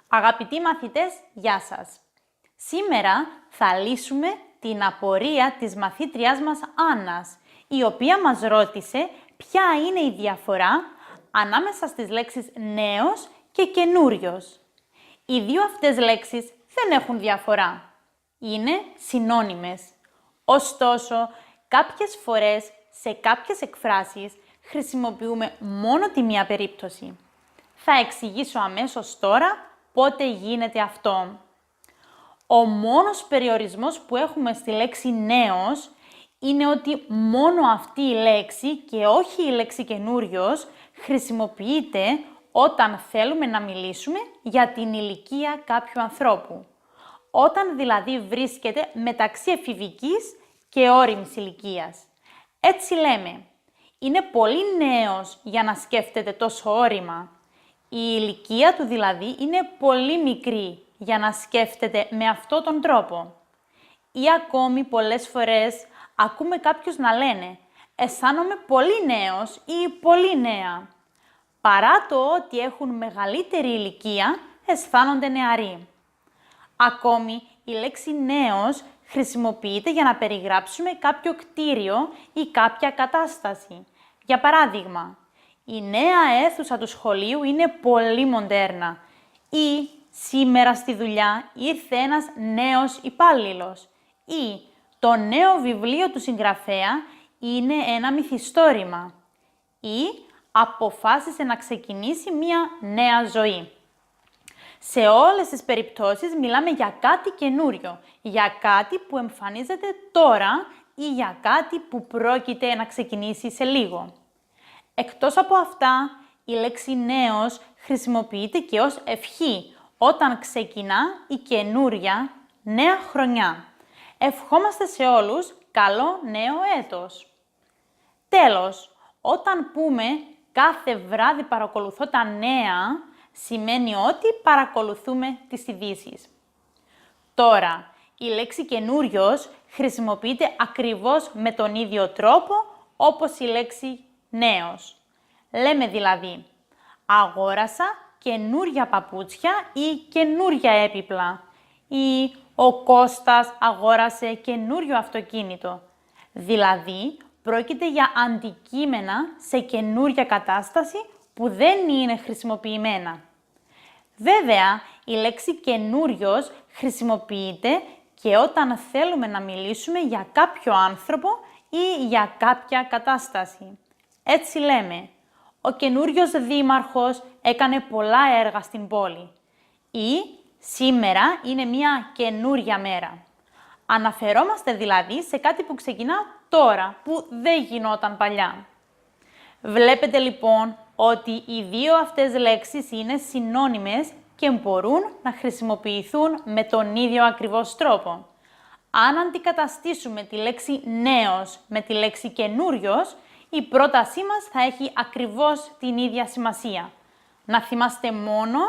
Αγαπητοί μαθητές, γεια σας! Σήμερα θα λύσουμε την απορία της μαθήτριάς μας Άννας, η οποία μας ρώτησε ποια είναι η διαφορά ανάμεσα στις λέξεις νέος και καινούριος. Οι δύο αυτές λέξεις δεν έχουν διαφορά. Είναι συνώνυμες. Ωστόσο, κάποιες φορές σε κάποιες εκφράσεις χρησιμοποιούμε μόνο τη μία περίπτωση. Θα εξηγήσω αμέσως τώρα πότε γίνεται αυτό. Ο μόνος περιορισμός που έχουμε στη λέξη νέος είναι ότι μόνο αυτή η λέξη και όχι η λέξη καινούριος χρησιμοποιείται όταν θέλουμε να μιλήσουμε για την ηλικία κάποιου ανθρώπου. Όταν δηλαδή βρίσκεται μεταξύ εφηβικής και ώριμης ηλικίας. Έτσι λέμε, είναι πολύ νέος για να σκέφτεται τόσο ώριμα. Η ηλικία του δηλαδή είναι πολύ μικρή για να σκέφτεται με αυτόν τον τρόπο. Ή ακόμη πολλές φορές ακούμε κάποιους να λένε «Αισθάνομαι πολύ νέος» ή «πολύ νέα». Παρά το ότι έχουν μεγαλύτερη ηλικία, αισθάνονται νεαροί. Ακόμη, η λέξη «νέος» χρησιμοποιείται για να περιγράψουμε κάποιο κτίριο ή κάποια κατάσταση. Για παράδειγμα, η νέα αίθουσα του σχολείου είναι πολύ μοντέρνα ή σήμερα στη δουλειά ήρθε ένας νέος υπάλληλος ή το νέο βιβλίο του συγγραφέα είναι ένα μυθιστόρημα ή αποφάσισε να ξεκινήσει μία νέα ζωή. Σε όλες τις περιπτώσεις μιλάμε για κάτι καινούριο, για κάτι που εμφανίζεται τώρα ή για κάτι που πρόκειται να ξεκινήσει σε λίγο. Εκτός από αυτά, η λέξη νέος χρησιμοποιείται και ως ευχή όταν ξεκινά η καινούρια νέα χρονιά. Ευχόμαστε σε όλους καλό νέο έτος. Τέλος, όταν πούμε κάθε βράδυ παρακολουθώ τα νέα, σημαίνει ότι παρακολουθούμε τις ειδήσεις. Τώρα, η λέξη καινούριος χρησιμοποιείται ακριβώς με τον ίδιο τρόπο όπως η λέξη νέος. Λέμε δηλαδή, αγόρασα καινούρια παπούτσια ή καινούρια έπιπλα ή ο Κώστας αγόρασε καινούριο αυτοκίνητο. Δηλαδή, πρόκειται για αντικείμενα σε καινούρια κατάσταση που δεν είναι χρησιμοποιημένα. Βέβαια, η λέξη καινούριος χρησιμοποιείται και όταν θέλουμε να μιλήσουμε για κάποιο άνθρωπο ή για κάποια κατάσταση. Έτσι λέμε, ο καινούριος δήμαρχος έκανε πολλά έργα στην πόλη ή σήμερα είναι μια καινούρια μέρα. Αναφερόμαστε δηλαδή σε κάτι που ξεκινά τώρα, που δεν γινόταν παλιά. Βλέπετε λοιπόν ότι οι δύο αυτές λέξεις είναι συνώνυμες και μπορούν να χρησιμοποιηθούν με τον ίδιο ακριβώς τρόπο. Αν αντικαταστήσουμε τη λέξη νέος με τη λέξη καινούριος, η πρότασή μας θα έχει ακριβώς την ίδια σημασία. Να θυμάστε μόνο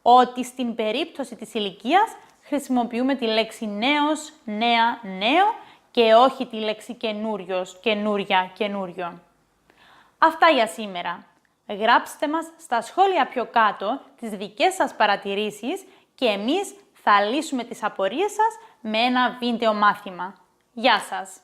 ότι στην περίπτωση της ηλικίας χρησιμοποιούμε τη λέξη νέος, νέα, νέο και όχι τη λέξη καινούριος, καινούρια, καινούριο. Αυτά για σήμερα. Γράψτε μας στα σχόλια πιο κάτω τις δικές σας παρατηρήσεις και εμείς θα λύσουμε τις απορίες σας με ένα βίντεο μάθημα. Γεια σας!